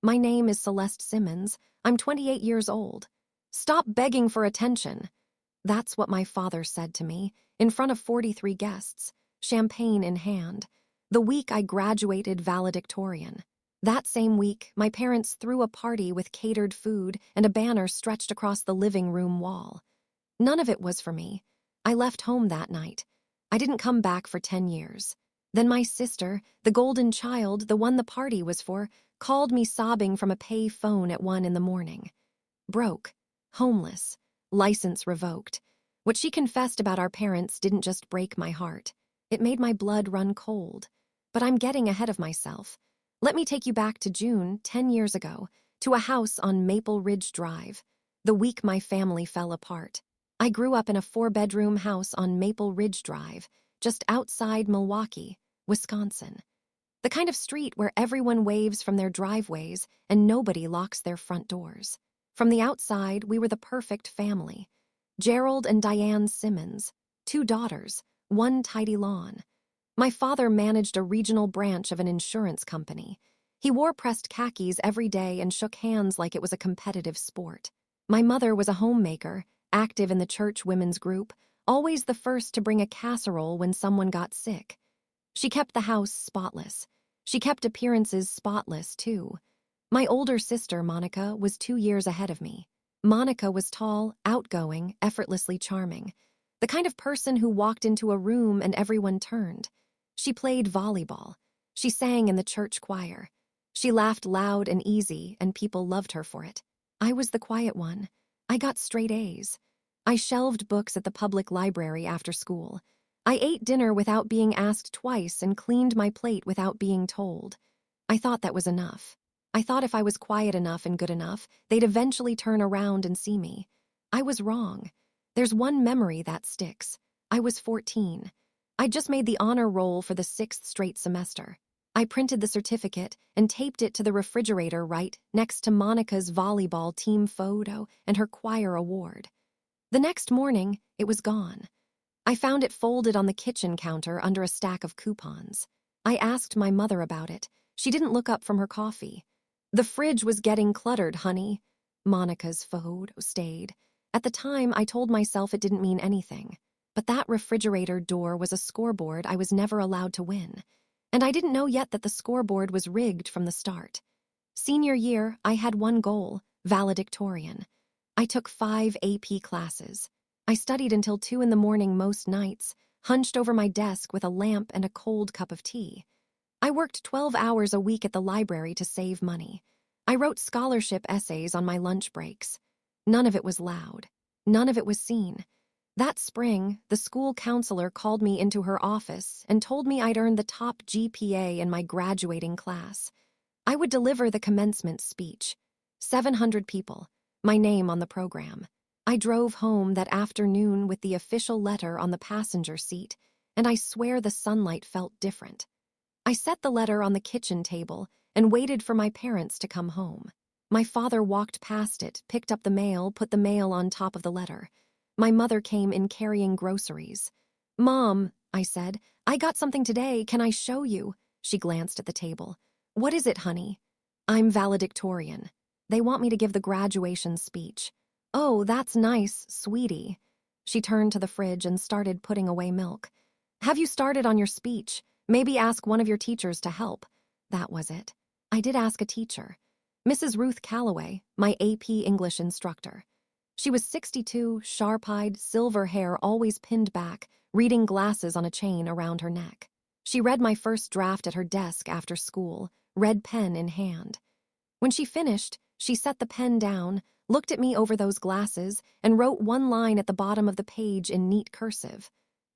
My name is Celeste Simmons. I'm 28 years old. Stop begging for attention. That's what my father said to me, in front of 43 guests, champagne in hand, the week I graduated valedictorian. That same week, my parents threw a party with catered food and a banner stretched across the living room wall. None of it was for me. I left home that night. I didn't come back for 10 years. Then my sister, the golden child, the one the party was for, called me sobbing from a pay phone at 1 in the morning. Broke, homeless, license revoked. What she confessed about our parents didn't just break my heart. It made my blood run cold. But I'm getting ahead of myself. Let me take you back to June, 10 years ago, to a house on Maple Ridge Drive, the week my family fell apart. I grew up in a 4-bedroom house on Maple Ridge Drive, just outside Milwaukee, Wisconsin. The kind of street where everyone waves from their driveways and nobody locks their front doors. From the outside, we were the perfect family. Gerald and Diane Simmons, 2 daughters, 1 tidy lawn. My father managed a regional branch of an insurance company. He wore pressed khakis every day and shook hands like it was a competitive sport. My mother was a homemaker, active in the church women's group, always the first to bring a casserole when someone got sick. She kept the house spotless. She kept appearances spotless, too. My older sister, Monica, was 2 years ahead of me. Monica was tall, outgoing, effortlessly charming. The kind of person who walked into a room and everyone turned. She played volleyball. She sang in the church choir. She laughed loud and easy, and people loved her for it. I was the quiet one. I got straight A's. I shelved books at the public library after school. I ate dinner without being asked twice and cleaned my plate without being told. I thought that was enough. I thought if I was quiet enough and good enough, they'd eventually turn around and see me. I was wrong. There's one memory that sticks. I was 14. I'd just made the honor roll for the 6th straight semester. I printed the certificate and taped it to the refrigerator right next to Monica's volleyball team photo and her choir award. The next morning, it was gone. I found it folded on the kitchen counter under a stack of coupons. I asked my mother about it. She didn't look up from her coffee. The fridge was getting cluttered, honey. Monica's photo stayed. At the time, I told myself it didn't mean anything. But that refrigerator door was a scoreboard I was never allowed to win. And I didn't know yet that the scoreboard was rigged from the start. Senior year, I had one goal, valedictorian. I took 5 AP classes. I studied until 2 in the morning most nights, hunched over my desk with a lamp and a cold cup of tea. I worked 12 hours a week at the library to save money. I wrote scholarship essays on my lunch breaks. None of it was loud. None of it was seen. That spring, the school counselor called me into her office and told me I'd earned the top GPA in my graduating class. I would deliver the commencement speech. 700 people, my name on the program. I drove home that afternoon with the official letter on the passenger seat, and I swear the sunlight felt different. I set the letter on the kitchen table and waited for my parents to come home. My father walked past it, picked up the mail, put the mail on top of the letter. My mother came in carrying groceries. "Mom," I said, "I got something today. Can I show you?" She glanced at the table. "What is it, honey?" "I'm valedictorian. They want me to give the graduation speech." "Oh, that's nice, sweetie." She turned to the fridge and started putting away milk. "Have you started on your speech? Maybe ask one of your teachers to help." That was it. I did ask a teacher. Mrs. Ruth Calloway, my AP English instructor. She was 62, sharp-eyed, silver hair always pinned back, reading glasses on a chain around her neck. She read my first draft at her desk after school, red pen in hand. When she finished, she set the pen down, looked at me over those glasses, and wrote one line at the bottom of the page in neat cursive.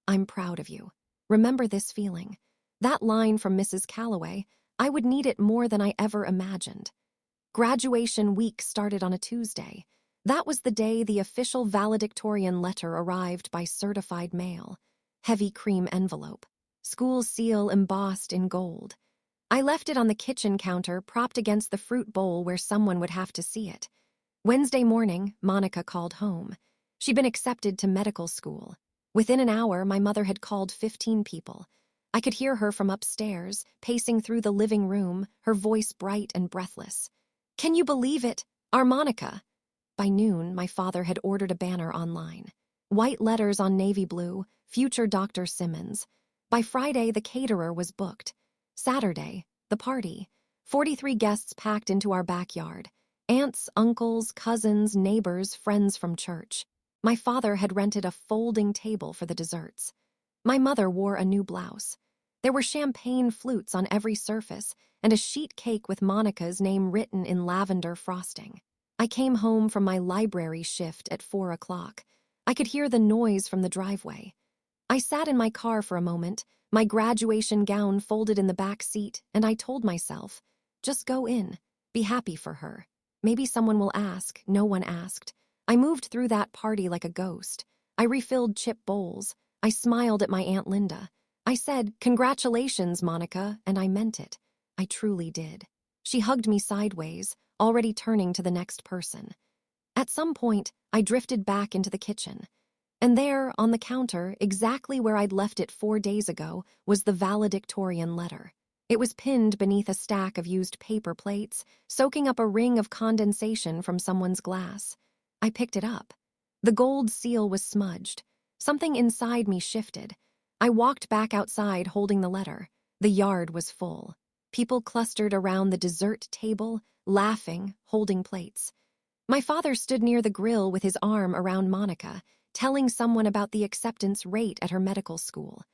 "I'm proud of you. Remember this feeling." That line from Mrs. Calloway, I would need it more than I ever imagined. Graduation week started on a Tuesday. That was the day the official valedictorian letter arrived by certified mail. Heavy cream envelope. School seal embossed in gold. I left it on the kitchen counter, propped against the fruit bowl where someone would have to see it. Wednesday morning, Monica called home. She'd been accepted to medical school. Within an hour, my mother had called 15 people. I could hear her from upstairs, pacing through the living room, her voice bright and breathless. Can you believe it? Harmonica. By noon, my father had ordered a banner online. White letters on navy blue, future Dr. Simmons. By Friday, the caterer was booked. Saturday, the party. 43 guests packed into our backyard. Aunts, uncles, cousins, neighbors, friends from church. My father had rented a folding table for the desserts. My mother wore a new blouse. There were champagne flutes on every surface and a sheet cake with Monica's name written in lavender frosting. I came home from my library shift at 4 o'clock. I could hear the noise from the driveway. I sat in my car for a moment, my graduation gown folded in the back seat, and I told myself, just go in, be happy for her. Maybe someone will ask. No one asked. I moved through that party like a ghost. I refilled chip bowls. I smiled at my Aunt Linda. I said, "Congratulations, Monica," and I meant it. I truly did. She hugged me sideways, already turning to the next person. At some point, I drifted back into the kitchen. And there, on the counter, exactly where I'd left it 4 days ago, was the valedictorian letter. It was pinned beneath a stack of used paper plates, soaking up a ring of condensation from someone's glass. I picked it up. The gold seal was smudged. Something inside me shifted. I walked back outside holding the letter. The yard was full. People clustered around the dessert table, laughing, holding plates. My father stood near the grill with his arm around Monica, telling someone about the acceptance rate at her medical school.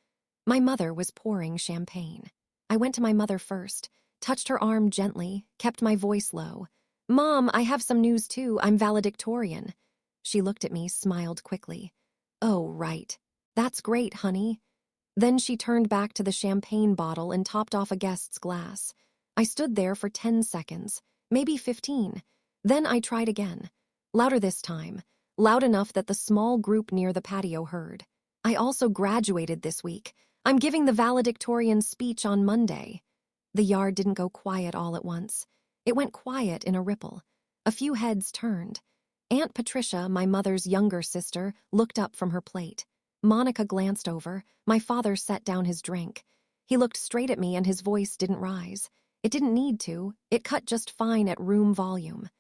My mother was pouring champagne. I went to my mother first, touched her arm gently, kept my voice low. "Mom, I have some news too. I'm valedictorian." She looked at me, smiled quickly. "Oh, right. That's great, honey." Then she turned back to the champagne bottle and topped off a guest's glass. I stood there for 10 seconds, maybe 15. Then I tried again. Louder this time, loud enough that the small group near the patio heard. "I also graduated this week. I'm giving the valedictorian speech on Monday." The yard didn't go quiet all at once. It went quiet in a ripple. A few heads turned. Aunt Patricia, my mother's younger sister, looked up from her plate. Monica glanced over. My father set down his drink. He looked straight at me and his voice didn't rise. It didn't need to. It cut just fine at room volume.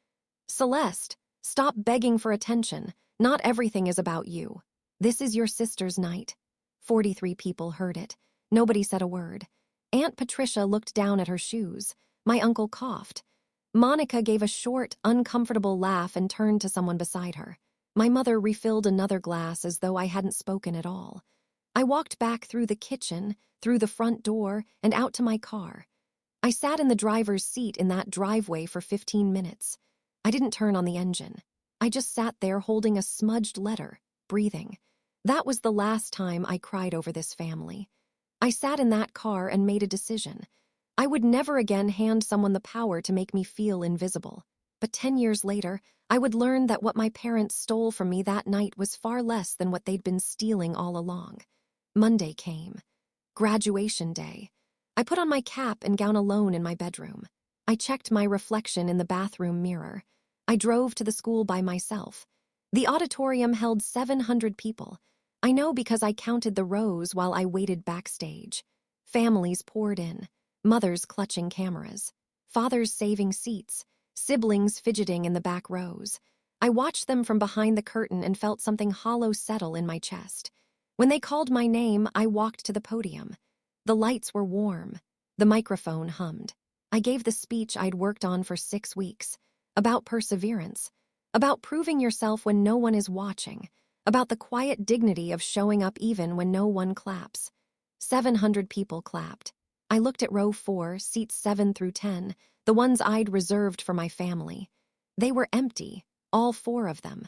"Celeste, stop begging for attention. Not everything is about you. This is your sister's night." 43 people heard it. Nobody said a word. Aunt Patricia looked down at her shoes. My uncle coughed. Monica gave a short, uncomfortable laugh and turned to someone beside her. My mother refilled another glass as though I hadn't spoken at all. I walked back through the kitchen, through the front door, and out to my car. I sat in the driver's seat in that driveway for 15 minutes. I didn't turn on the engine. I just sat there holding a smudged letter, breathing. That was the last time I cried over this family. I sat in that car and made a decision. I would never again hand someone the power to make me feel invisible. But 10 years later, I would learn that what my parents stole from me that night was far less than what they'd been stealing all along. Monday came. Graduation day. I put on my cap and gown alone in my bedroom. I checked my reflection in the bathroom mirror. I drove to the school by myself. The auditorium held 700 people. I know because I counted the rows while I waited backstage. Families poured in, mothers clutching cameras, fathers saving seats, siblings fidgeting in the back rows. I watched them from behind the curtain and felt something hollow settle in my chest. When they called my name, I walked to the podium. The lights were warm. The microphone hummed. I gave the speech I'd worked on for 6 weeks, about perseverance, about proving yourself when no one is watching, about the quiet dignity of showing up even when no one claps. 700 people clapped. I looked at row 4, seats 7 through 10, the ones I'd reserved for my family. They were empty, all 4 of them.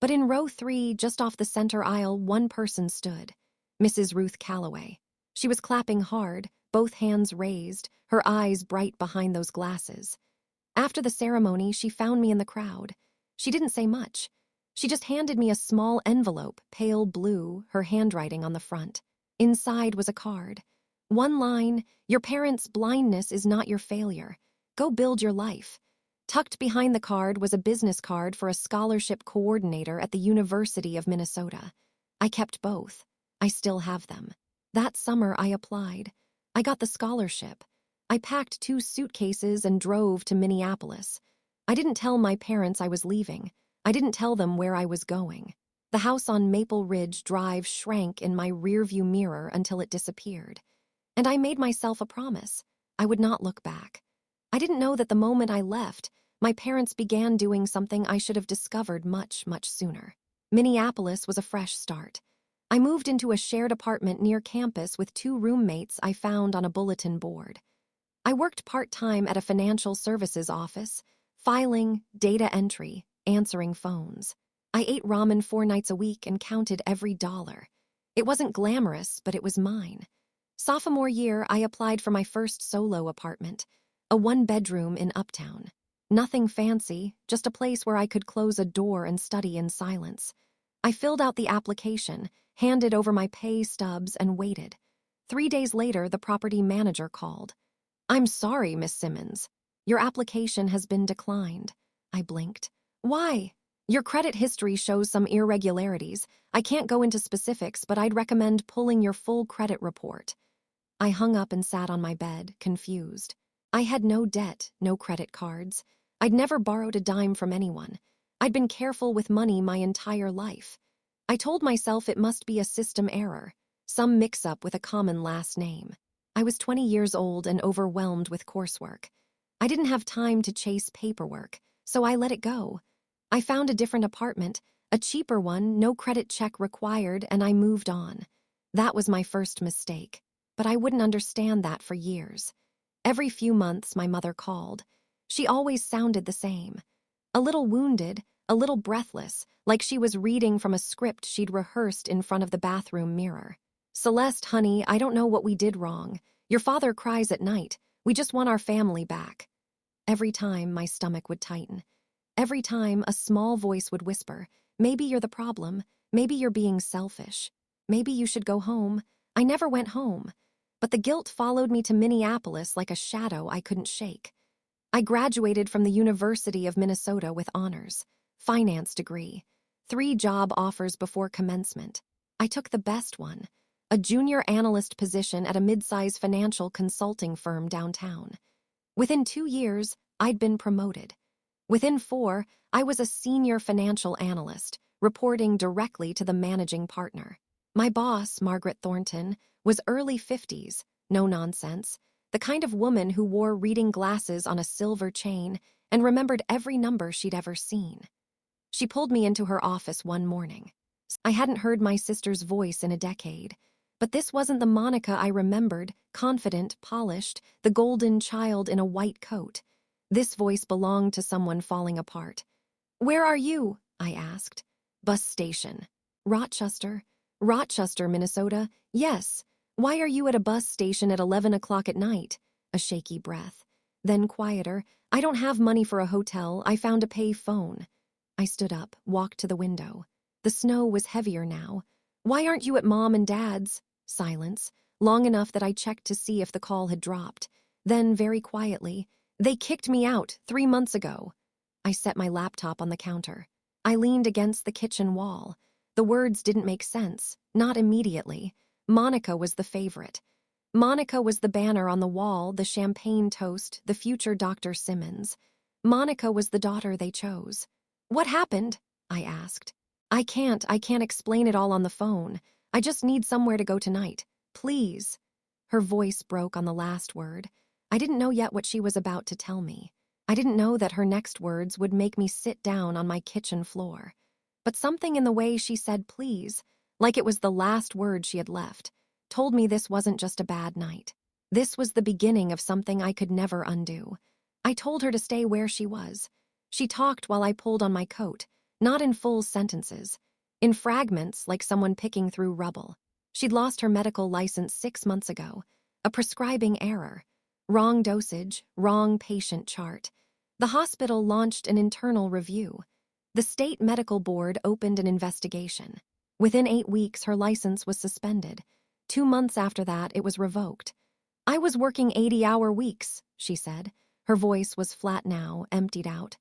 But in row 3, just off the center aisle, one person stood, Mrs. Ruth Calloway. She was clapping hard, both hands raised, her eyes bright behind those glasses. After the ceremony, she found me in the crowd. She didn't say much. She just handed me a small envelope, pale blue, her handwriting on the front. Inside was a card. One line, "Your parents' blindness is not your failure. Go build your life." Tucked behind the card was a business card for a scholarship coordinator at the University of Minnesota. I kept both. I still have them. That summer, I applied. I got the scholarship. I packed 2 suitcases and drove to Minneapolis. I didn't tell my parents I was leaving. I didn't tell them where I was going. The house on Maple Ridge Drive shrank in my rearview mirror until it disappeared. And I made myself a promise. I would not look back. I didn't know that the moment I left, my parents began doing something I should have discovered much, much sooner. Minneapolis was a fresh start. I moved into a shared apartment near campus with 2 roommates I found on a bulletin board. I worked part-time at a financial services office, filing, data entry, answering phones. I ate ramen 4 nights a week and counted every dollar. It wasn't glamorous, but it was mine. Sophomore year, I applied for my first solo apartment, a 1-bedroom in Uptown. Nothing fancy, just a place where I could close a door and study in silence. I filled out the application, handed over my pay stubs, and waited. 3 days later, the property manager called. "I'm sorry, Miss Simmons. Your application has been declined." I blinked. "Why?" "Your credit history shows some irregularities. I can't go into specifics, but I'd recommend pulling your full credit report." I hung up and sat on my bed, confused. I had no debt, no credit cards. I'd never borrowed a dime from anyone. I'd been careful with money my entire life. I told myself it must be a system error, some mix-up with a common last name. I was 20 years old and overwhelmed with coursework. I didn't have time to chase paperwork, so I let it go. I found a different apartment, a cheaper one, no credit check required, and I moved on. That was my first mistake, but I wouldn't understand that for years. Every few months, my mother called. She always sounded the same. A little wounded, a little breathless, like she was reading from a script she'd rehearsed in front of the bathroom mirror. "Celeste, honey, I don't know what we did wrong. Your father cries at night. We just want our family back." Every time, my stomach would tighten. Every time, a small voice would whisper, "Maybe you're the problem. Maybe you're being selfish. Maybe you should go home." I never went home. But the guilt followed me to Minneapolis like a shadow I couldn't shake. I graduated from the University of Minnesota with honors, finance degree, 3 job offers before commencement. I took the best one, a junior analyst position at a mid-size financial consulting firm downtown. Within 2 years, I'd been promoted. Within 4, I was a senior financial analyst, reporting directly to the managing partner. My boss, Margaret Thornton, was early 50s, no nonsense, the kind of woman who wore reading glasses on a silver chain and remembered every number she'd ever seen. She pulled me into her office one morning. I hadn't heard my sister's voice in a decade, but this wasn't the Monica I remembered, confident, polished, the golden child in a white coat. This voice belonged to someone falling apart. "Where are you?" I asked. "Bus station." "Rochester." "Rochester, Minnesota." "Yes. Why are you at a bus station at 11 o'clock at night?" A shaky breath. Then quieter. "I don't have money for a hotel. I found a pay phone." I stood up, walked to the window. The snow was heavier now. "Why aren't you at Mom and Dad's?" Silence, long enough that I checked to see if the call had dropped. Then, very quietly, "They kicked me out 3 months ago." I set my laptop on the counter. I leaned against the kitchen wall. The words didn't make sense, not immediately. Monica was the favorite. Monica was the banner on the wall, the champagne toast, the future Dr. Simmons. Monica was the daughter they chose. "What happened?" I asked. I can't explain it all on the phone. I just need somewhere to go tonight. Please." Her voice broke on the last word. I didn't know yet what she was about to tell me. I didn't know that her next words would make me sit down on my kitchen floor. But something in the way she said please, like it was the last word she had left, told me this wasn't just a bad night. This was the beginning of something I could never undo. I told her to stay where she was. She talked while I pulled on my coat, not in full sentences, in fragments like someone picking through rubble. She'd lost her medical license 6 months ago, a prescribing error, wrong dosage, wrong patient chart. The hospital launched an internal review. The state medical board opened an investigation. Within 8 weeks, her license was suspended. 2 months after that, it was revoked. "I was working 80-hour weeks," she said. Her voice was flat now, emptied out.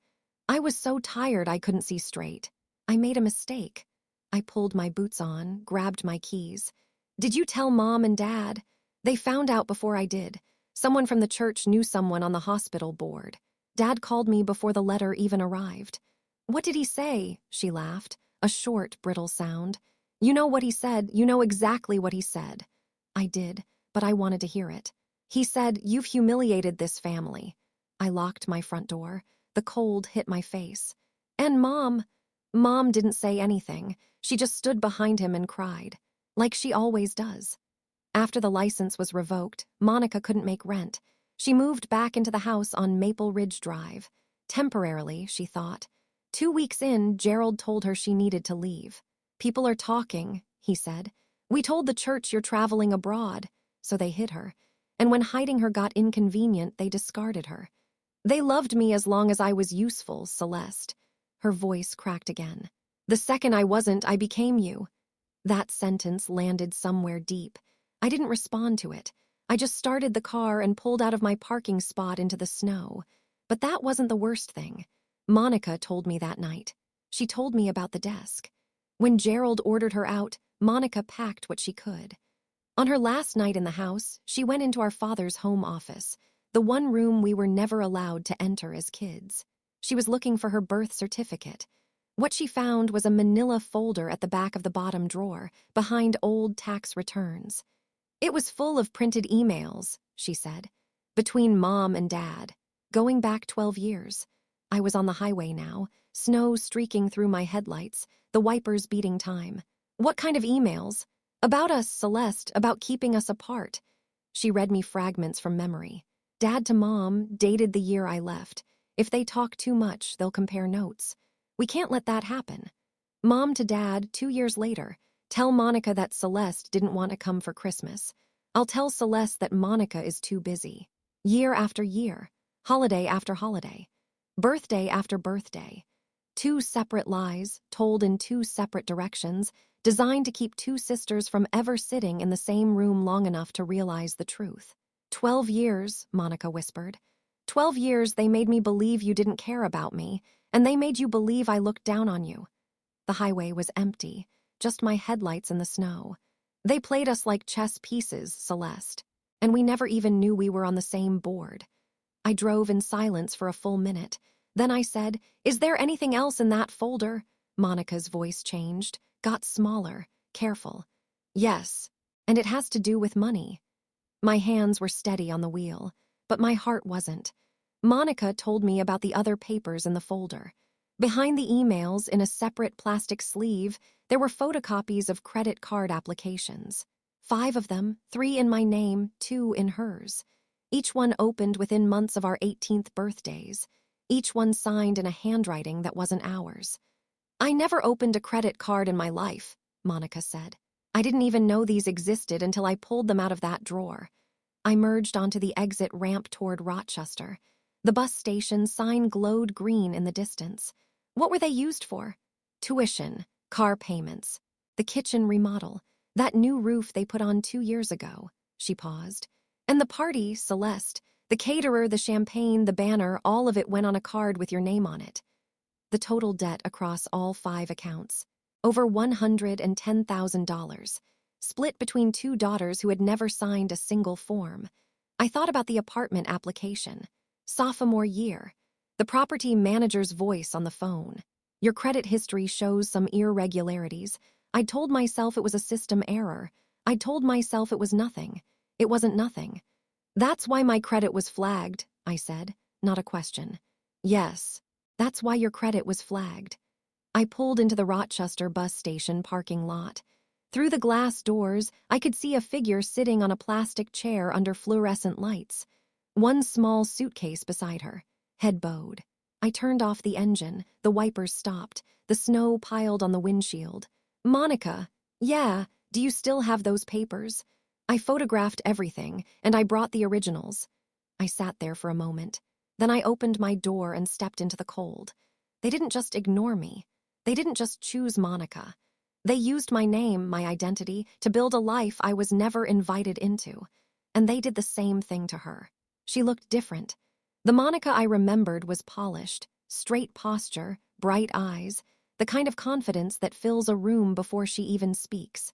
"I was so tired I couldn't see straight. I made a mistake." I pulled my boots on, grabbed my keys. "Did you tell Mom and Dad?" "They found out before I did. Someone from the church knew someone on the hospital board." Dad called me before the letter even arrived. What did he say? She laughed, a short, brittle sound. You know what he said. You know exactly what he said. I did, but I wanted to hear it. He said, "You've humiliated this family." I locked my front door. The cold hit my face. And Mom didn't say anything. She just stood behind him and cried, like she always does. After the license was revoked, Monica couldn't make rent. She moved back into the house on Maple Ridge Drive. Temporarily, she thought. 2 weeks in, Gerald told her she needed to leave. People are talking, he said. We told the church you're traveling abroad. So they hid her. And when hiding her got inconvenient, they discarded her. They loved me as long as I was useful, Celeste. Her voice cracked again. The second I wasn't, I became you. That sentence landed somewhere deep. I didn't respond to it. I just started the car and pulled out of my parking spot into the snow. But that wasn't the worst thing. Monica told me that night. She told me about the desk. When Gerald ordered her out, Monica packed what she could. On her last night in the house, she went into our father's home office, the one room we were never allowed to enter as kids. She was looking for her birth certificate. What she found was a manila folder at the back of the bottom drawer, behind old tax returns. It was full of printed emails, she said, between Mom and Dad, going back 12 years. I was on the highway now, snow streaking through my headlights, the wipers beating time. What kind of emails? About us, Celeste, about keeping us apart. She read me fragments from memory. Dad to Mom, dated the year I left. If they talk too much, they'll compare notes. We can't let that happen. Mom to Dad, 2 years later. Tell Monica that Celeste didn't want to come for Christmas. I'll tell Celeste that Monica is too busy. Year after year. Holiday after holiday. Birthday after birthday. 2 separate lies, told in 2 separate directions, designed to keep 2 sisters from ever sitting in the same room long enough to realize the truth. 12 years, Monica whispered. 12 years they made me believe you didn't care about me, and they made you believe I looked down on you. The highway was empty, just my headlights in the snow. They played us like chess pieces, Celeste, and we never even knew we were on the same board. I drove in silence for a full minute. Then I said, "Is there anything else in that folder?" Monica's voice changed, got smaller, careful. "Yes, and it has to do with money." My hands were steady on the wheel, but my heart wasn't. Monica told me about the other papers in the folder. Behind the emails, in a separate plastic sleeve, there were photocopies of credit card applications. 5 of them, 3 in my name, 2 in hers. Each one opened within months of our 18th birthdays. Each one signed in a handwriting that wasn't ours. "I never opened a credit card in my life," Monica said. "I didn't even know these existed until I pulled them out of that drawer." I merged onto the exit ramp toward Rochester. The bus station sign glowed green in the distance. What were they used for? Tuition, car payments, the kitchen remodel, that new roof they put on 2 years ago. She paused. And the party, Celeste, the caterer, the champagne, the banner, all of it went on a card with your name on it. The total debt across all 5 accounts. Over $110,000. Split between 2 daughters who had never signed a single form. I thought about the apartment application. Sophomore year. The property manager's voice on the phone. "Your credit history shows some irregularities." I'd told myself it was a system error. I'd told myself it was nothing. It wasn't nothing. "That's why my credit was flagged," I said, not a question. "Yes, that's why your credit was flagged." I pulled into the Rochester bus station parking lot. Through the glass doors, I could see a figure sitting on a plastic chair under fluorescent lights. One small suitcase beside her, head bowed. I turned off the engine, the wipers stopped, the snow piled on the windshield. "Monica, yeah, do you still have those papers?" I photographed everything, and I brought the originals. I sat there for a moment. Then I opened my door and stepped into the cold. They didn't just ignore me. They didn't just choose Monica. They used my name, my identity, to build a life I was never invited into. And they did the same thing to her. She looked different. The Monica I remembered was polished, straight posture, bright eyes, the kind of confidence that fills a room before she even speaks.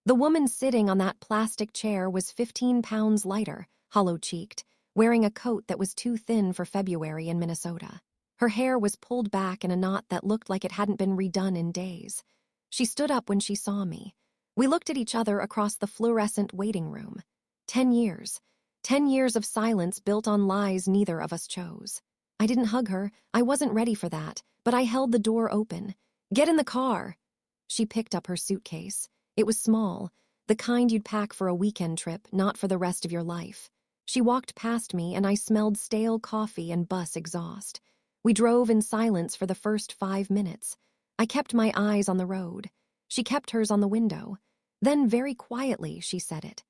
The woman sitting on that plastic chair was 15 pounds lighter, hollow-cheeked, wearing a coat that was too thin for February in Minnesota. Her hair was pulled back in a knot that looked like it hadn't been redone in days. She stood up when she saw me. We looked at each other across the fluorescent waiting room. 10 years. 10 years of silence built on lies neither of us chose. I didn't hug her. I wasn't ready for that, but I held the door open. "Get in the car." She picked up her suitcase. It was small, the kind you'd pack for a weekend trip, not for the rest of your life. She walked past me and I smelled stale coffee and bus exhaust. We drove in silence for the first 5 minutes. I kept my eyes on the road. She kept hers on the window. Then very quietly she said it.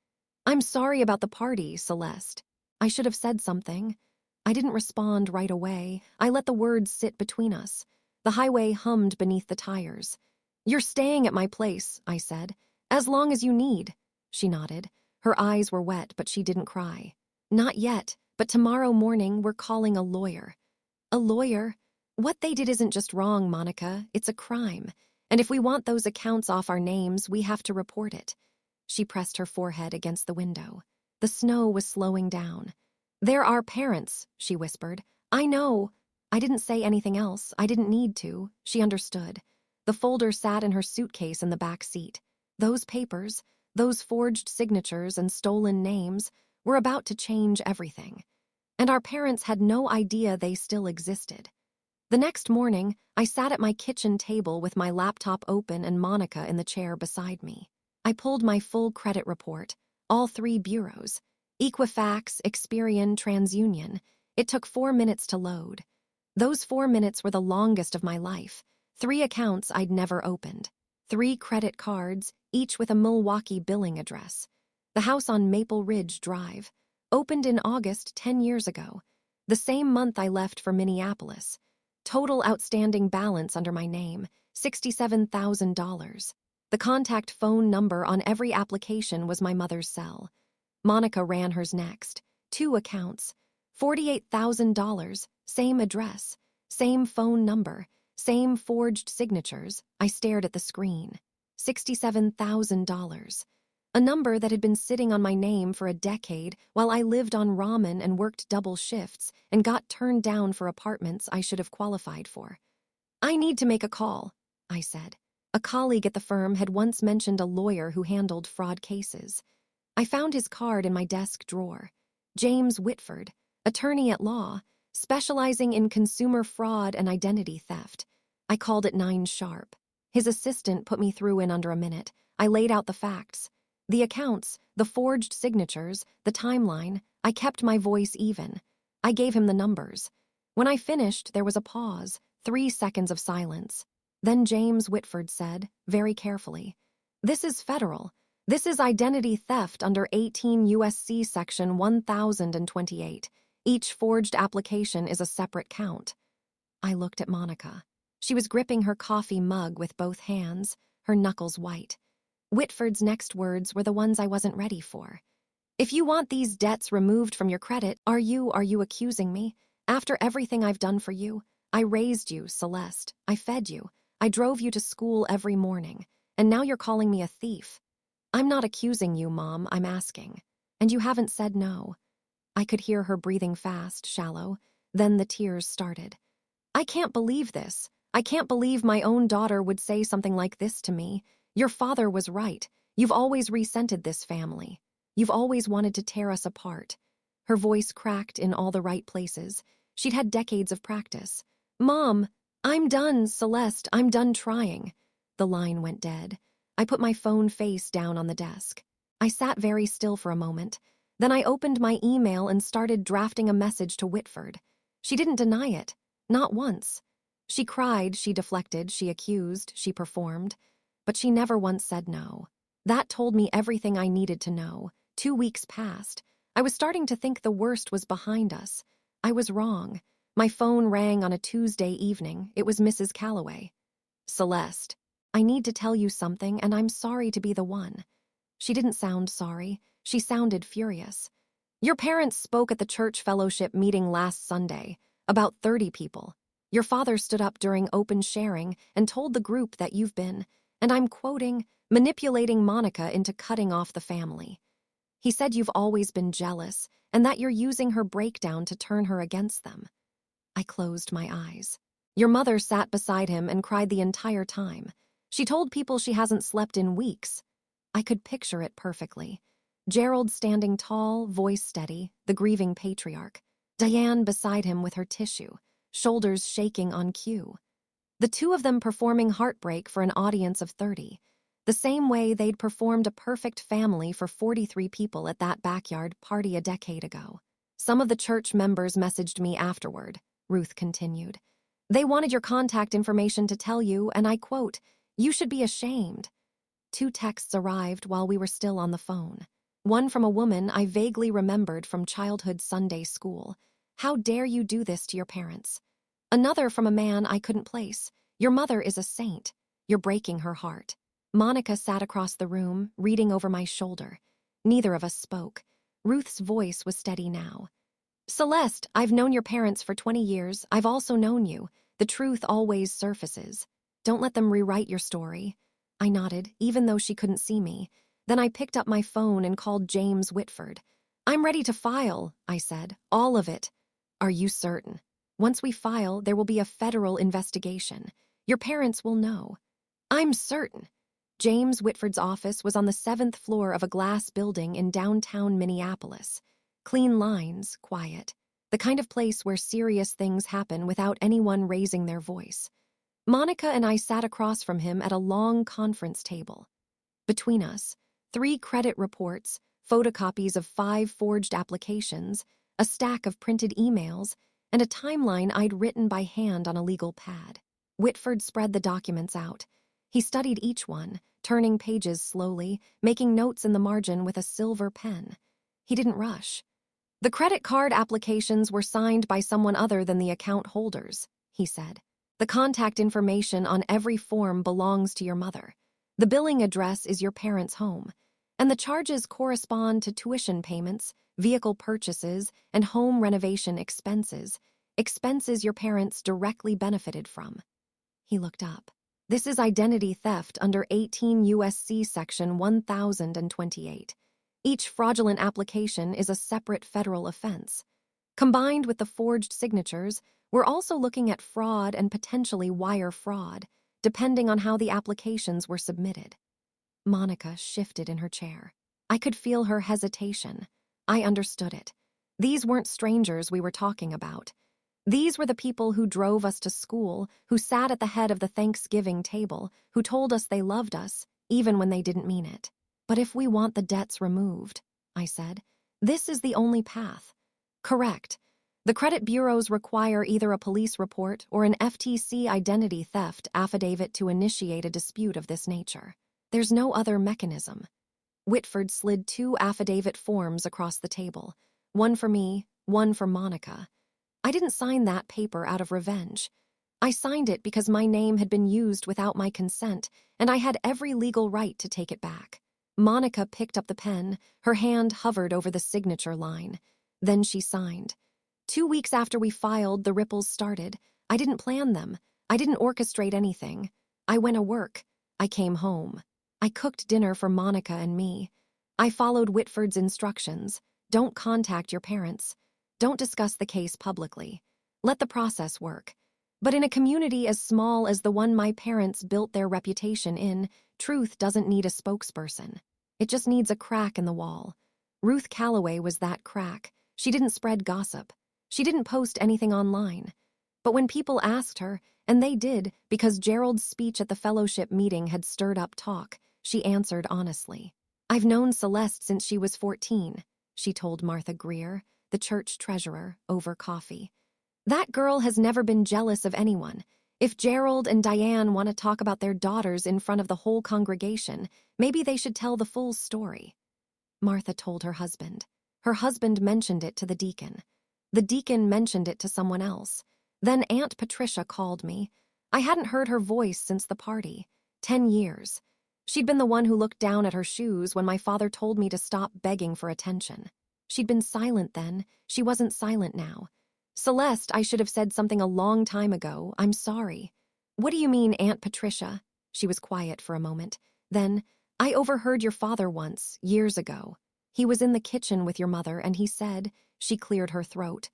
"I'm sorry about the party, Celeste." I should have said something. I didn't respond right away. I let the words sit between us. The highway hummed beneath the tires. "You're staying at my place," I said. "As long as you need." She nodded. Her eyes were wet, but she didn't cry. "Not yet, but tomorrow morning we're calling a lawyer." "A lawyer? What they did isn't just wrong, Monica. It's a crime. And if we want those accounts off our names, we have to report it." She pressed her forehead against the window. The snow was slowing down. "They're our parents," she whispered. "I know." I didn't say anything else. I didn't need to. She understood. The folder sat in her suitcase in the back seat. Those papers, those forged signatures and stolen names, were about to change everything. And our parents had no idea they still existed. The next morning, I sat at my kitchen table with my laptop open and Monica in the chair beside me. I pulled my full credit report, all 3 bureaus, Equifax, Experian, TransUnion. It took 4 minutes to load. Those 4 minutes were the longest of my life. 3 accounts I'd never opened. 3 credit cards, each with a Milwaukee billing address. The house on Maple Ridge Drive, opened in August 10 years ago, the same month I left for Minneapolis. Total outstanding balance under my name, $67,000. The contact phone number on every application was my mother's cell. Monica ran hers next. 2 accounts, $48,000, same address, same phone number, same forged signatures. I stared at the screen. $67,000. A number that had been sitting on my name for a decade while I lived on ramen and worked double shifts and got turned down for apartments I should have qualified for. "I need to make a call," I said. A colleague at the firm had once mentioned a lawyer who handled fraud cases. I found his card in my desk drawer. James Whitford, attorney at law, specializing in consumer fraud and identity theft. I called at 9 sharp. His assistant put me through in under a minute. I laid out the facts. The accounts, the forged signatures, the timeline. I kept my voice even. I gave him the numbers. When I finished, there was a pause, 3 seconds of silence. Then James Whitford said, very carefully, "This is federal. This is identity theft under 18 U.S.C. Section 1028. Each forged application is a separate count." I looked at Monica. She was gripping her coffee mug with both hands, her knuckles white. Whitford's next words were the ones I wasn't ready for. "If you want these debts removed from your credit, are you accusing me? After everything I've done for you, I raised you, Celeste. I fed you. I drove you to school every morning. And now you're calling me a thief." "I'm not accusing you, Mom, I'm asking. And you haven't said no." I could hear her breathing fast, shallow. Then the tears started. "I can't believe this. I can't believe my own daughter would say something like this to me. Your father was right. You've always resented this family. You've always wanted to tear us apart." Her voice cracked in all the right places. She'd had decades of practice. "Mom, I'm done, Celeste. I'm done trying." The line went dead. I put my phone face down on the desk. I sat very still for a moment. Then I opened my email and started drafting a message to Whitford. She didn't deny it. Not once. She cried, she deflected, she accused, she performed. But she never once said no. That told me everything I needed to know. 2 weeks passed. I was starting to think the worst was behind us. I was wrong. My phone rang on a Tuesday evening. It was Mrs. Calloway. "Celeste, I need to tell you something, and I'm sorry to be the one." She didn't sound sorry. She sounded furious. "Your parents spoke at the church fellowship meeting last Sunday. About 30 people. Your father stood up during open sharing and told the group that you've been, and I'm quoting, manipulating Monica into cutting off the family. He said you've always been jealous, and that you're using her breakdown to turn her against them." I closed my eyes. "Your mother sat beside him and cried the entire time. She told people she hasn't slept in weeks." I could picture it perfectly. Gerald standing tall, voice steady, the grieving patriarch. Diane beside him with her tissue, shoulders shaking on cue. The two of them performing Heartbreak for an audience of 30, the same way they'd performed A Perfect Family for 43 people at that backyard party a decade ago. "Some of the church members messaged me afterward," Ruth continued. "They wanted your contact information to tell you, and I quote, 'You should be ashamed.'" 2 texts arrived while we were still on the phone. One from a woman I vaguely remembered from childhood Sunday school. "How dare you do this to your parents?" Another from a man I couldn't place. "Your mother is a saint. You're breaking her heart." Monica sat across the room, reading over my shoulder. Neither of us spoke. Ruth's voice was steady now. "Celeste, I've known your parents for 20 years. I've also known you. The truth always surfaces. Don't let them rewrite your story." I nodded, even though she couldn't see me. Then I picked up my phone and called James Whitford. "I'm ready to file," I said. "All of it." "Are you certain?" "Once we file, there will be a federal investigation. Your parents will know." "I'm certain." James Whitford's office was on the 7th floor of a glass building in downtown Minneapolis. Clean lines, quiet. The kind of place where serious things happen without anyone raising their voice. Monica and I sat across from him at a long conference table. Between us, 3 credit reports, photocopies of 5 forged applications, a stack of printed emails, and a timeline I'd written by hand on a legal pad. Whitford spread the documents out. He studied each one, turning pages slowly, making notes in the margin with a silver pen. He didn't rush. "The credit card applications were signed by someone other than the account holders," he said. "The contact information on every form belongs to your mother. The billing address is your parents' home. And the charges correspond to tuition payments, vehicle purchases, and home renovation expenses your parents directly benefited from." He looked up. "This is identity theft under 18 U.S.C. Section 1028. Each fraudulent application is a separate federal offense. Combined with the forged signatures, we're also looking at fraud and potentially wire fraud, depending on how the applications were submitted." Monica shifted in her chair. I could feel her hesitation. I understood it. These weren't strangers we were talking about. These were the people who drove us to school, who sat at the head of the Thanksgiving table, who told us they loved us, even when they didn't mean it. "But if we want the debts removed," I said, "this is the only path." "Correct. The credit bureaus require either a police report or an FTC identity theft affidavit to initiate a dispute of this nature. There's no other mechanism." Whitford slid 2 affidavit forms across the table, one for me, one for Monica. I didn't sign that paper out of revenge. I signed it because my name had been used without my consent, and I had every legal right to take it back. Monica picked up the pen, her hand hovered over the signature line. Then she signed. 2 weeks after we filed, the ripples started. I didn't plan them. I didn't orchestrate anything. I went to work. I came home. I cooked dinner for Monica and me. I followed Whitford's instructions. Don't contact your parents. Don't discuss the case publicly. Let the process work. But in a community as small as the one my parents built their reputation in, truth doesn't need a spokesperson. It just needs a crack in the wall. Ruth Calloway was that crack. She didn't spread gossip. She didn't post anything online. But when people asked her, and they did because Gerald's speech at the fellowship meeting had stirred up talk, she answered honestly. "I've known Celeste since she was 14, she told Martha Greer, the church treasurer, over coffee. "That girl has never been jealous of anyone. If Gerald and Diane want to talk about their daughters in front of the whole congregation, maybe they should tell the full story." Martha told her husband. Her husband mentioned it to the deacon. The deacon mentioned it to someone else. Then Aunt Patricia called me. I hadn't heard her voice since the party. 10 years. She'd been the one who looked down at her shoes when my father told me to stop begging for attention. She'd been silent then. She wasn't silent now. "Celeste, I should have said something a long time ago. I'm sorry." "What do you mean, Aunt Patricia?" She was quiet for a moment. Then, "I overheard your father once, years ago." He was in the kitchen with your mother and he said, she cleared her throat.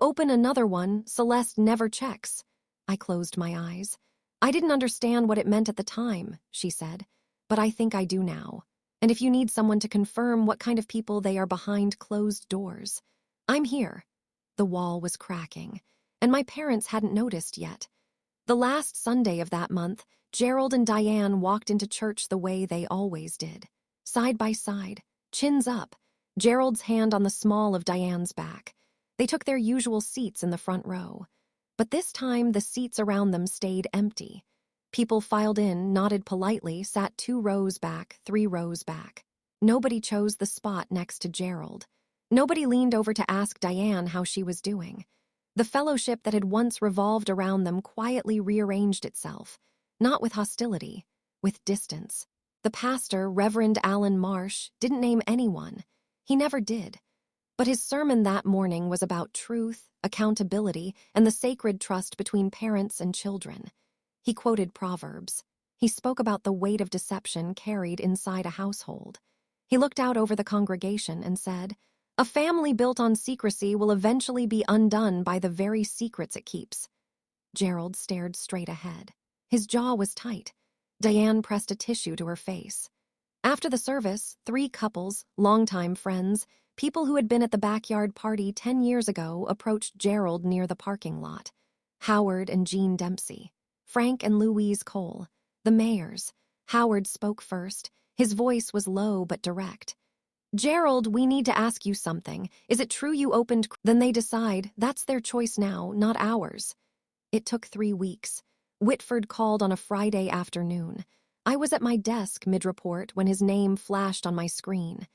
Open another one, Celeste never checks. I closed my eyes. I didn't understand what it meant at the time, she said, but I think I do now. And if you need someone to confirm what kind of people they are behind closed doors, I'm here. The wall was cracking, and my parents hadn't noticed yet. The last Sunday of that month, Gerald and Diane walked into church the way they always did. Side by side, chins up, Gerald's hand on the small of Diane's back. They took their usual seats in the front row. But this time, the seats around them stayed empty. People filed in, nodded politely, sat 2 rows back, 3 rows back. Nobody chose the spot next to Gerald. Nobody leaned over to ask Diane how she was doing. The fellowship that had once revolved around them quietly rearranged itself, not with hostility, with distance. The pastor, Reverend Alan Marsh, didn't name anyone. He never did. But his sermon that morning was about truth, accountability, and the sacred trust between parents and children. He quoted Proverbs. He spoke about the weight of deception carried inside a household. He looked out over the congregation and said, "A family built on secrecy will eventually be undone by the very secrets it keeps." Gerald stared straight ahead. His jaw was tight. Diane pressed a tissue to her face. After the service, 3 couples, longtime friends, people who had been at the backyard party 10 years ago, approached Gerald near the parking lot. Howard and Jean Dempsey. Frank and Louise Cole. The mayors. Howard spoke first. His voice was low but direct. "Gerald, we need to ask you something. Is it true you opened..." Then they decide that's their choice now, not ours. It took 3 weeks. Whitford called on a Friday afternoon. I was at my desk mid-report when his name flashed on my screen.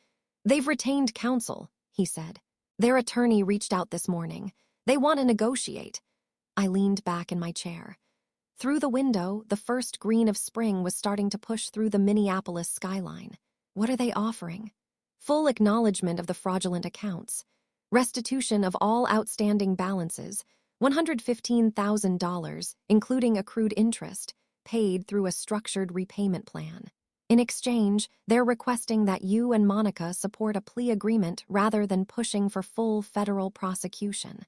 "They've retained counsel," he said. "Their attorney reached out this morning. They want to negotiate." I leaned back in my chair. Through the window, the first green of spring was starting to push through the Minneapolis skyline. What are they offering? Full acknowledgement of the fraudulent accounts. Restitution of all outstanding balances, $115,000, including accrued interest, paid through a structured repayment plan. In exchange, they're requesting that you and Monica support a plea agreement rather than pushing for full federal prosecution.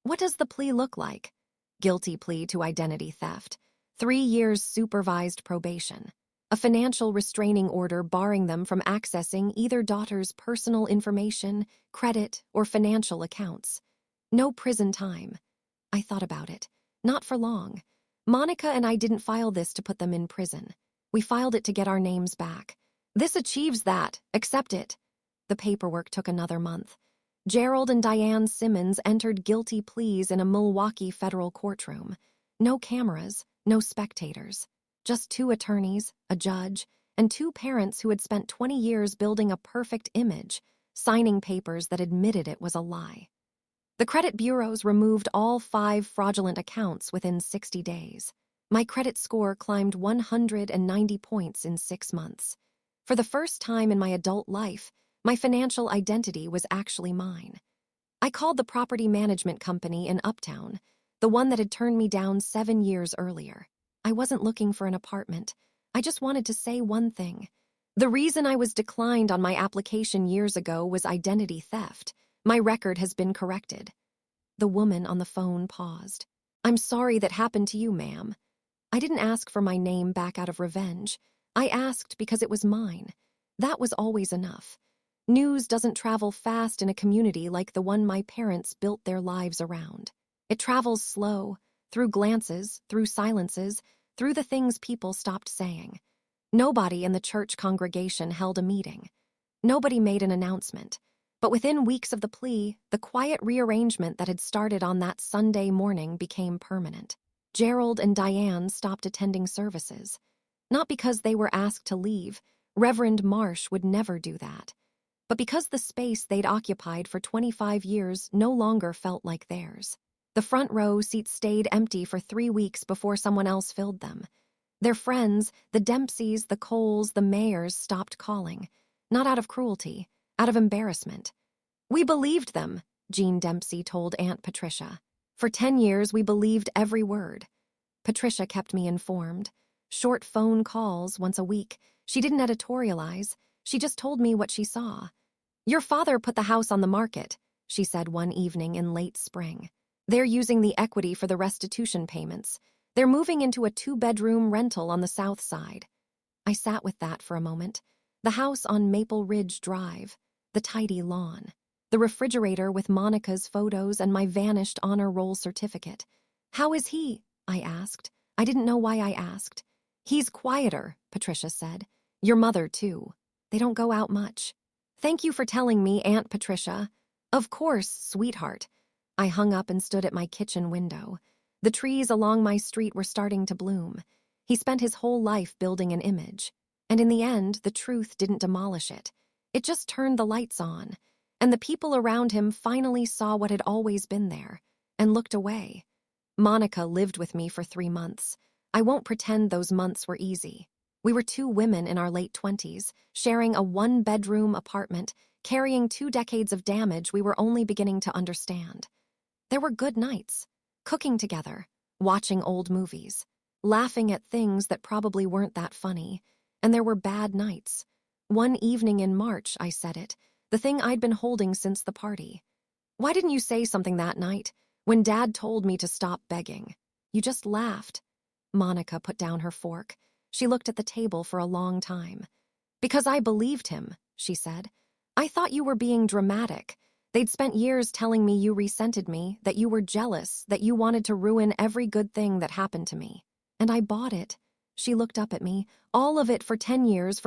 What does the plea look like? Guilty plea to identity theft, 3 years supervised probation, a financial restraining order barring them from accessing either daughter's personal information, credit, or financial accounts. No prison time. I thought about it. Not for long. Monica and I didn't file this to put them in prison. We filed it to get our names back. This achieves that. Accept it. The paperwork took another month. Gerald and Diane Simmons entered guilty pleas in a Milwaukee federal courtroom. No cameras, no spectators. Just 2 attorneys, a judge, and 2 parents who had spent 20 years building a perfect image, signing papers that admitted it was a lie. The credit bureaus removed all 5 fraudulent accounts within 60 days. My credit score climbed 190 points in 6 months. For the first time in my adult life, my financial identity was actually mine. I called the property management company in Uptown, the one that had turned me down 7 years earlier. I wasn't looking for an apartment. I just wanted to say one thing. The reason I was declined on my application years ago was identity theft. My record has been corrected. The woman on the phone paused. "I'm sorry that happened to you, ma'am." I didn't ask for my name back out of revenge. I asked because it was mine. That was always enough. News doesn't travel fast in a community like the one my parents built their lives around. It travels slow, through glances, through silences, through the things people stopped saying. Nobody in the church congregation held a meeting. Nobody made an announcement. But within weeks of the plea, the quiet rearrangement that had started on that Sunday morning became permanent. Gerald and Diane stopped attending services. Not because they were asked to leave. Reverend Marsh would never do that. But because the space they'd occupied for 25 years no longer felt like theirs. The front row seats stayed empty for 3 weeks before someone else filled them. Their friends, the Dempseys, the Coles, the Mayers, stopped calling. Not out of cruelty, out of embarrassment. "We believed them," Jean Dempsey told Aunt Patricia. "For 10 years, we believed every word." Patricia kept me informed. Short phone calls once a week. She didn't editorialize. She just told me what she saw. "Your father put the house on the market," she said one evening in late spring. "They're using the equity for the restitution payments. They're moving into a 2-bedroom rental on the south side." I sat with that for a moment. The house on Maple Ridge Drive, the tidy lawn, the refrigerator with Monica's photos and my vanished honor roll certificate. "How is he?" I asked. I didn't know why I asked. "He's quieter," Patricia said. "Your mother, too. They don't go out much." "Thank you for telling me, Aunt Patricia." "Of course, sweetheart." I hung up and stood at my kitchen window. The trees along my street were starting to bloom. He spent his whole life building an image. And in the end, the truth didn't demolish it. It just turned the lights on. And the people around him finally saw what had always been there and looked away. Monica lived with me for 3 months. I won't pretend those months were easy. We were 2 women in our late 20s, sharing a 1-bedroom apartment, carrying 2 decades of damage we were only beginning to understand. There were good nights, cooking together, watching old movies, laughing at things that probably weren't that funny, and there were bad nights. One evening in March, I said it, the thing I'd been holding since the party. "Why didn't you say something that night, when Dad told me to stop begging? You just laughed." Monica put down her fork. She looked at the table for a long time. "Because I believed him," she said. "I thought you were being dramatic. They'd spent years telling me you resented me, that you were jealous, that you wanted to ruin every good thing that happened to me. And I bought it." She looked up at me. "All of it for 10 years,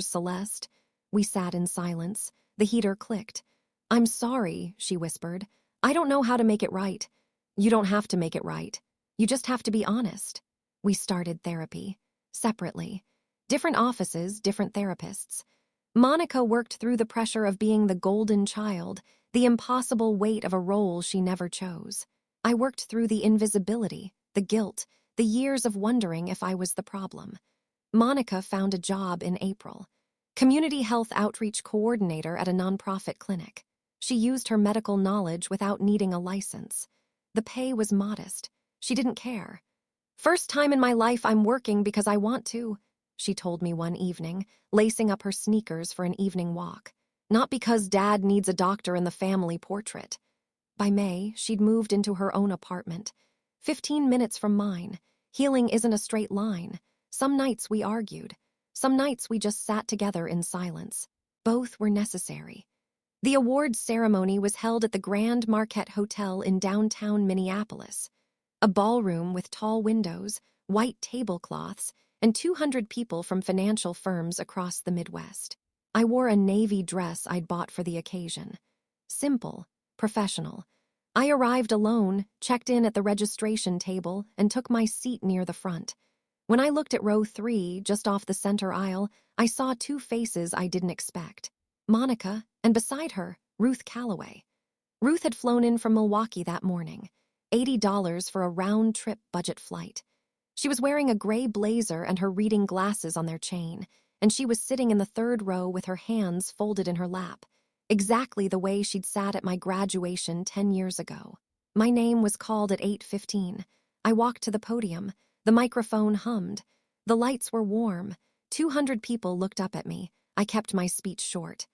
Celeste." We sat in silence. The heater clicked. "I'm sorry," she whispered. "I don't know how to make it right." "You don't have to make it right. You just have to be honest." We started therapy. Separately. Different offices, different therapists. Monica worked through the pressure of being the golden child, the impossible weight of a role she never chose. I worked through the invisibility, the guilt, the years of wondering if I was the problem. Monica found a job in April. Community health outreach coordinator at a nonprofit clinic. She used her medical knowledge without needing a license. The pay was modest. She didn't care. "First time in my life I'm working because I want to," she told me one evening, lacing up her sneakers for an evening walk. "Not because Dad needs a doctor in the family portrait." By May, she'd moved into her own apartment. 15 minutes from mine. Healing isn't a straight line. Some nights we argued. Some nights we just sat together in silence. Both were necessary. The awards ceremony was held at the Grand Marquette Hotel in downtown Minneapolis. A ballroom with tall windows, white tablecloths, and 200 people from financial firms across the Midwest. I wore a navy dress I'd bought for the occasion. Simple, professional. I arrived alone, checked in at the registration table, and took my seat near the front. When I looked at row 3, just off the center aisle, I saw 2 faces I didn't expect. Monica, and beside her, Ruth Calloway. Ruth had flown in from Milwaukee that morning. $80 for a round-trip budget flight. She was wearing a gray blazer and her reading glasses on their chain, and she was sitting in the 3rd row with her hands folded in her lap, exactly the way she'd sat at my graduation 10 years ago. My name was called at 8:15. I walked to the podium. The microphone hummed. The lights were warm. 200 people looked up at me. I kept my speech short.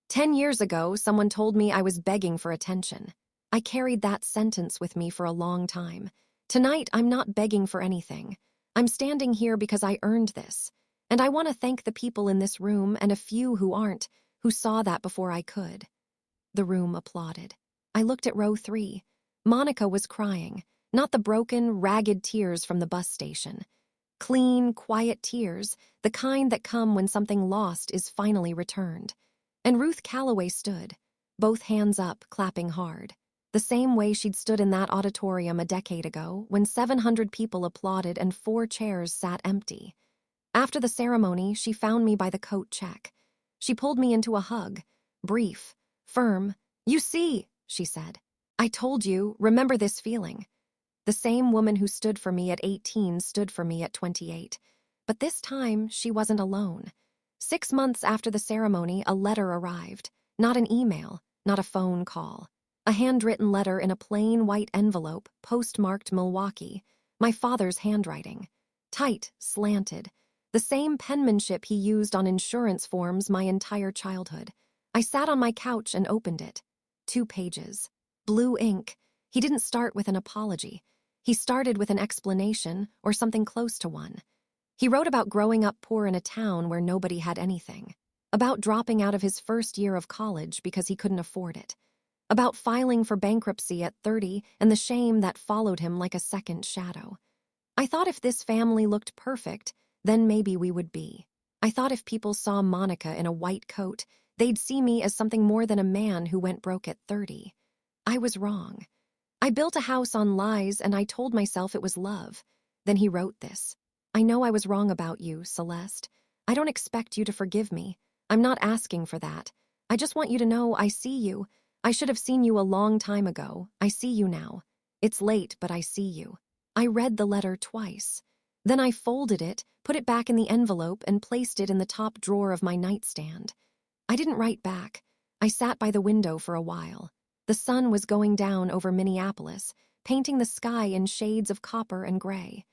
10 years ago, someone told me I was begging for attention. I carried that sentence with me for a long time. Tonight, I'm not begging for anything. I'm standing here because I earned this. And I want to thank the people in this room and a few who aren't, who saw that before I could. The room applauded. I looked at row 3. Monica was crying, not the broken, ragged tears from the bus station. Clean, quiet tears, the kind that come when something lost is finally returned. And Ruth Calloway stood, both hands up, clapping hard. The same way she'd stood in that auditorium a decade ago when 700 people applauded and 4 chairs sat empty. After the ceremony, she found me by the coat check. She pulled me into a hug, brief, firm. "You see," she said. "I told you, remember this feeling." The same woman who stood for me at 18 stood for me at 28. But this time, she wasn't alone. 6 months after the ceremony, a letter arrived. Not an email, not a phone call. A handwritten letter in a plain white envelope, postmarked Milwaukee. My father's handwriting. Tight, slanted. The same penmanship he used on insurance forms my entire childhood. I sat on my couch and opened it. 2 pages. Blue ink. He didn't start with an apology. He started with an explanation, or something close to one. He wrote about growing up poor in a town where nobody had anything. About dropping out of his first year of college because he couldn't afford it. About filing for bankruptcy at 30 and the shame that followed him like a second shadow. I thought if this family looked perfect, then maybe we would be. I thought if people saw Monica in a white coat, they'd see me as something more than a man who went broke at 30. I was wrong. I built a house on lies and I told myself it was love. Then he wrote this. I know I was wrong about you, Celeste. I don't expect you to forgive me. I'm not asking for that. I just want you to know I see you. I should have seen you a long time ago. I see you now. It's late, but I see you. I read the letter twice. Then I folded it, put it back in the envelope, and placed it in the top drawer of my nightstand. I didn't write back. I sat by the window for a while. The sun was going down over Minneapolis, painting the sky in shades of copper and gray.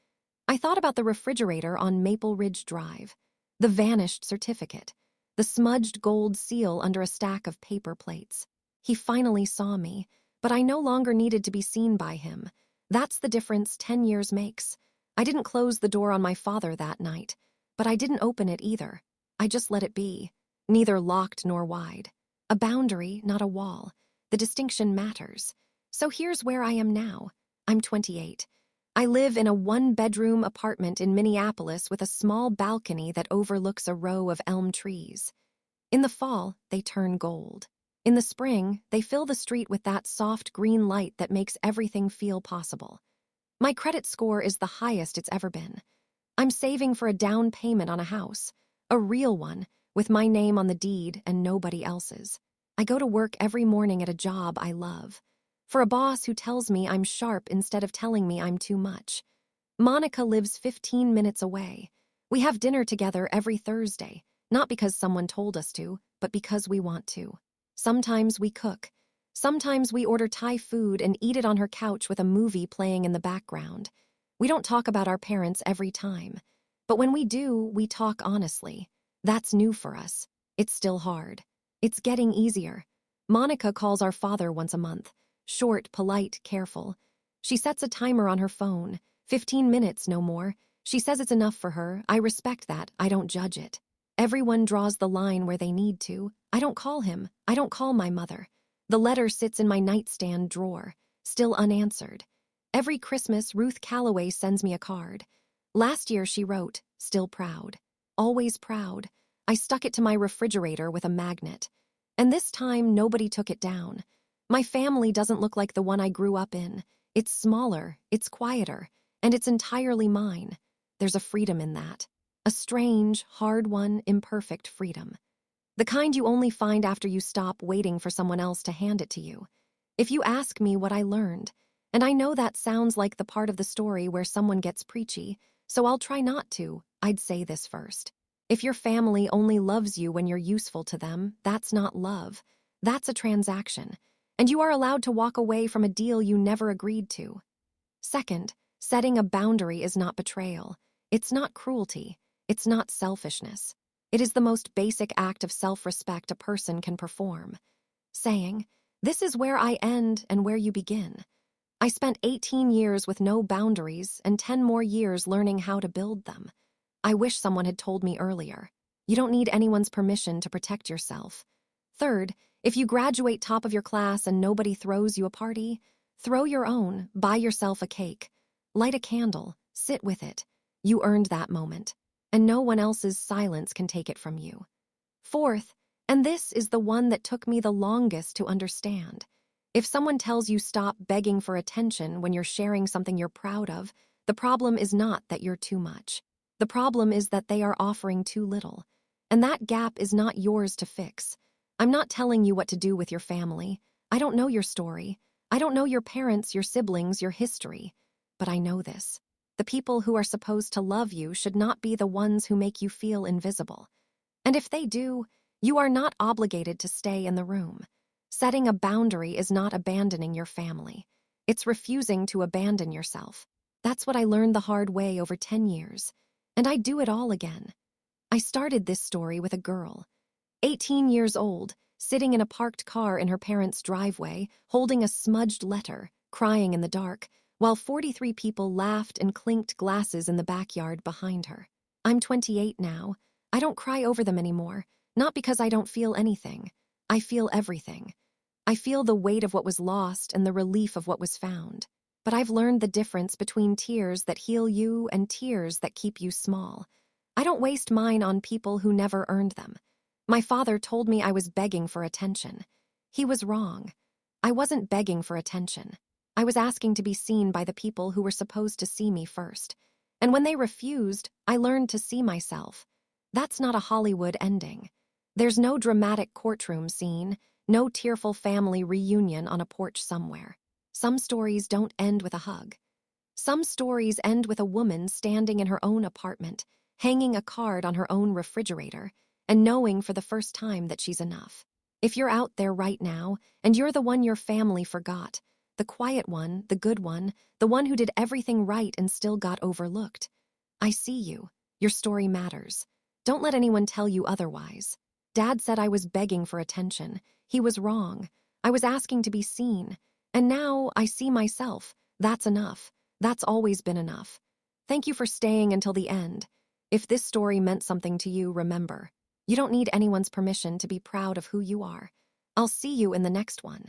I thought about the refrigerator on Maple Ridge Drive, the vanished certificate, the smudged gold seal under a stack of paper plates. He finally saw me, but I no longer needed to be seen by him. That's the difference 10 years makes. I didn't close the door on my father that night, but I didn't open it either. I just let it be, neither locked nor wide. A boundary, not a wall. The distinction matters. So here's where I am now. I'm 28. I live in a 1-bedroom apartment in Minneapolis with a small balcony that overlooks a row of elm trees. In the fall, they turn gold. In the spring, they fill the street with that soft green light that makes everything feel possible. My credit score is the highest it's ever been. I'm saving for a down payment on a house, a real one, with my name on the deed and nobody else's. I go to work every morning at a job I love, for a boss who tells me I'm sharp instead of telling me I'm too much. Monica lives 15 minutes away. We have dinner together every Thursday, not because someone told us to, but because we want to. Sometimes we cook. Sometimes we order Thai food and eat it on her couch with a movie playing in the background. We don't talk about our parents every time, but when we do, we talk honestly. That's new for us. It's still hard. It's getting easier. Monica calls our father once a month. Short, polite, careful. She sets a timer on her phone. 15 minutes, no more. She says it's enough for her. I respect that. I don't judge it. Everyone draws the line where they need to. I don't call him. I don't call my mother. The letter sits in my nightstand drawer, still unanswered. Every Christmas, Ruth Calloway sends me a card. Last year she wrote, still proud. Always proud. I stuck it to my refrigerator with a magnet. And this time, nobody took it down. My family doesn't look like the one I grew up in. It's smaller, it's quieter, and it's entirely mine. There's a freedom in that. A strange, hard one, imperfect freedom. The kind you only find after you stop waiting for someone else to hand it to you. If you ask me what I learned, and I know that sounds like the part of the story where someone gets preachy, so I'll try not to, I'd say this first. If your family only loves you when you're useful to them, that's not love. That's a transaction, and you are allowed to walk away from a deal you never agreed to. Second, setting a boundary is not betrayal. It's not cruelty. It's not selfishness. It is the most basic act of self-respect a person can perform. Saying, this is where I end and where you begin. I spent 18 years with no boundaries and 10 more years learning how to build them. I wish someone had told me earlier. You don't need anyone's permission to protect yourself. Third, if you graduate top of your class and nobody throws you a party, throw your own, buy yourself a cake. Light a candle, sit with it. You earned that moment, and no one else's silence can take it from you. Fourth, and this is the one that took me the longest to understand. If someone tells you stop begging for attention when you're sharing something you're proud of, the problem is not that you're too much. The problem is that they are offering too little. And that gap is not yours to fix. I'm not telling you what to do with your family. I don't know your story. I don't know your parents, your siblings, your history. But I know this. The people who are supposed to love you should not be the ones who make you feel invisible. And if they do, you are not obligated to stay in the room. Setting a boundary is not abandoning your family. It's refusing to abandon yourself. That's what I learned the hard way over 10 years. And I'd do it all again. I started this story with a girl, 18 years old, sitting in a parked car in her parents' driveway, holding a smudged letter, crying in the dark, while 43 people laughed and clinked glasses in the backyard behind her. I'm 28 now. I don't cry over them anymore, not because I don't feel anything. I feel everything. I feel the weight of what was lost and the relief of what was found. But I've learned the difference between tears that heal you and tears that keep you small. I don't waste mine on people who never earned them. My father told me I was begging for attention. He was wrong. I wasn't begging for attention. I was asking to be seen by the people who were supposed to see me first. And when they refused, I learned to see myself. That's not a Hollywood ending. There's no dramatic courtroom scene, no tearful family reunion on a porch somewhere. Some stories don't end with a hug. Some stories end with a woman standing in her own apartment, hanging a card on her own refrigerator, and knowing for the first time that she's enough. If you're out there right now, and you're the one your family forgot, the quiet one, the good one, the one who did everything right and still got overlooked, I see you. Your story matters. Don't let anyone tell you otherwise. Dad said I was begging for attention. He was wrong. I was asking to be seen. And now I see myself. That's enough. That's always been enough. Thank you for staying until the end. If this story meant something to you, remember, you don't need anyone's permission to be proud of who you are. I'll see you in the next one.